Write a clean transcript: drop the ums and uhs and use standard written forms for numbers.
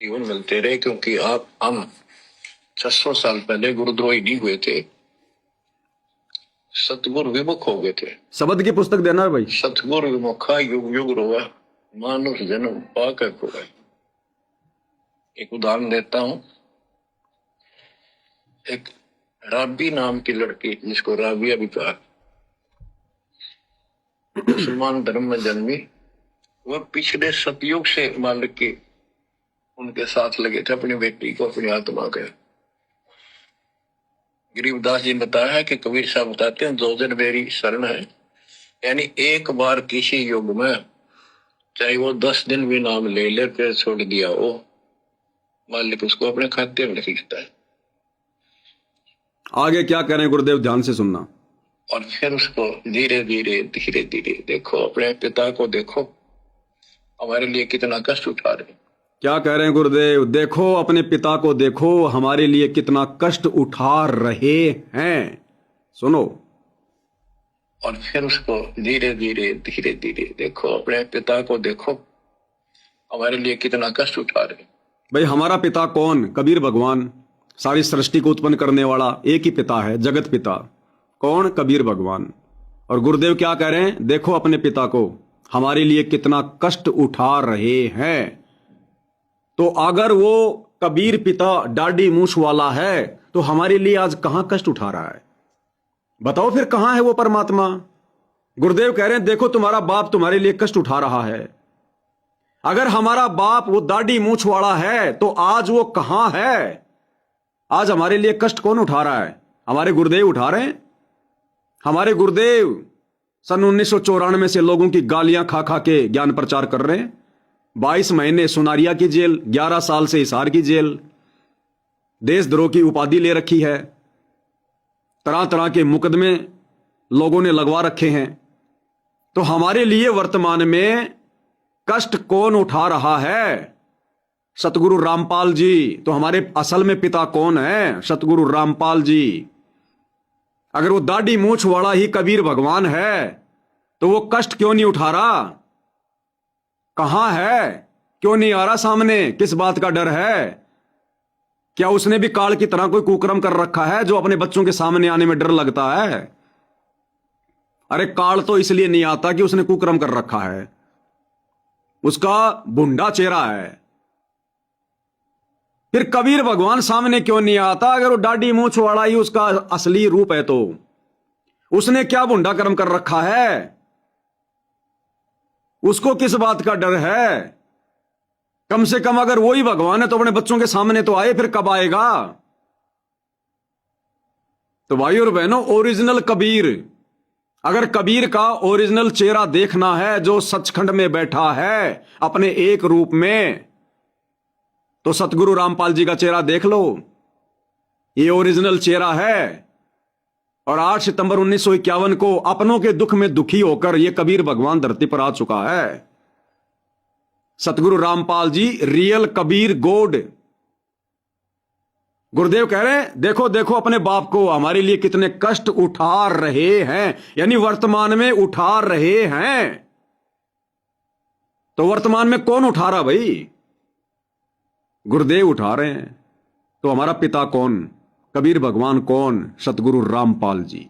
जीवन मिलते रहे, क्योंकि आप हम 600 साल पहले गुरुद्रोही नहीं हुए थे, सतगुरु विमुख हो गए थे। शब्द की पुस्तक देना है भाई। सतगुरु विमुखा युग युग रोआ, मानुष जन्म पाकर खोए। एक उदाहरण देता हूं। एक राबी नाम की लड़की, जिसको राबिया भी कहा, मुसलमान धर्म में जन्मी। वह पिछले सतयुग से मालिक की उनके साथ लगे थे, अपनी बेटी को, अपनी आत्मा के। गरीबदास जी ने बताया है कि कबीर साहब बताते हैं, 2 दिन मेरी शरण है, यानी एक बार किसी युग में चाहे वो 10 दिन भी नाम ले ले, फिर छोड़ दिया हो, मालिक उसको अपने खाते में खींचता है। आगे क्या करें गुरुदेव, ध्यान से सुनना। और फिर उसको धीरे धीरे धीरे धीरे देखो, अपने पिता को देखो, हमारे लिए कितना कष्ट उठा रहे। क्या कह रहे हैं गुरुदेव? देखो अपने पिता को, देखो हमारे लिए कितना कष्ट उठा रहे हैं। सुनो। और फिर उसको धीरे धीरे धीरे धीरे देखो, अपने पिता को देखो, हमारे लिए कितना कष्ट उठा रहे। भाई हमारा पिता कौन? कबीर भगवान, सारी सृष्टि को उत्पन्न करने वाला एक ही पिता है, जगत पिता। कौन? कबीर भगवान। और गुरुदेव क्या कह रहे हैं? देखो अपने पिता को, हमारे लिए कितना कष्ट उठा रहे हैं। तो अगर वो कबीर पिता डाडी मूछ वाला है, तो हमारे लिए आज कहां कष्ट उठा रहा है? बताओ फिर कहां है वो परमात्मा? गुरुदेव कह रहे हैं देखो तुम्हारा बाप तुम्हारे लिए कष्ट उठा रहा है। अगर हमारा बाप वो दाढ़ी मूछ वाला है, तो आज वो कहां है? आज हमारे लिए कष्ट कौन उठा रहा है? हमारे गुरुदेव उठा रहे हैं। हमारे गुरुदेव सन 1994 से लोगों की गालियां खा खा के ज्ञान प्रचार कर रहे हैं। 22 महीने सुनारिया की जेल, 11 साल से हिसार की जेल, देशद्रोह की उपाधि ले रखी है, तरह तरह के मुकदमे लोगों ने लगवा रखे हैं। तो हमारे लिए वर्तमान में कष्ट कौन उठा रहा है? सतगुरु रामपाल जी। तो हमारे असल में पिता कौन है? सतगुरु रामपाल जी। अगर वो दाढ़ी मूछ वाला ही कबीर भगवान है, तो वो कष्ट क्यों नहीं उठा रहा? कहां है? क्यों नहीं आ रहा सामने? किस बात का डर है? क्या उसने भी काल की तरह कोई कुकर्म कर रखा है जो अपने बच्चों के सामने आने में डर लगता है? अरे काल तो इसलिए नहीं आता कि उसने कुकर्म कर रखा है, उसका भुंडा चेहरा है। फिर कबीर भगवान सामने क्यों नहीं आता? अगर वो दाढ़ी मूछ वाला ही उसका असली रूप है, तो उसने क्या भुंडा कर्म कर रखा है? उसको किस बात का डर है? कम से कम अगर वही भगवान है तो अपने बच्चों के सामने तो आए, फिर कब आएगा? तो भाई और बहनों, ओरिजिनल कबीर, अगर कबीर का ओरिजिनल चेहरा देखना है, जो सचखंड में बैठा है अपने एक रूप में, तो सतगुरु रामपाल जी का चेहरा देख लो। ये ओरिजिनल चेहरा है। और 8 सितंबर 1951 को अपनों के दुख में दुखी होकर ये कबीर भगवान धरती पर आ चुका है। सतगुरु रामपाल जी, रियल कबीर गोड। गुरुदेव कह रहे हैं देखो देखो अपने बाप को, हमारे लिए कितने कष्ट उठा रहे हैं, यानी वर्तमान में उठा रहे हैं। तो वर्तमान में कौन उठा रहा भाई? गुरुदेव उठा रहे हैं। तो हमारा पिता कौन? कबीर भगवान कौन? सतगुरु रामपाल जी।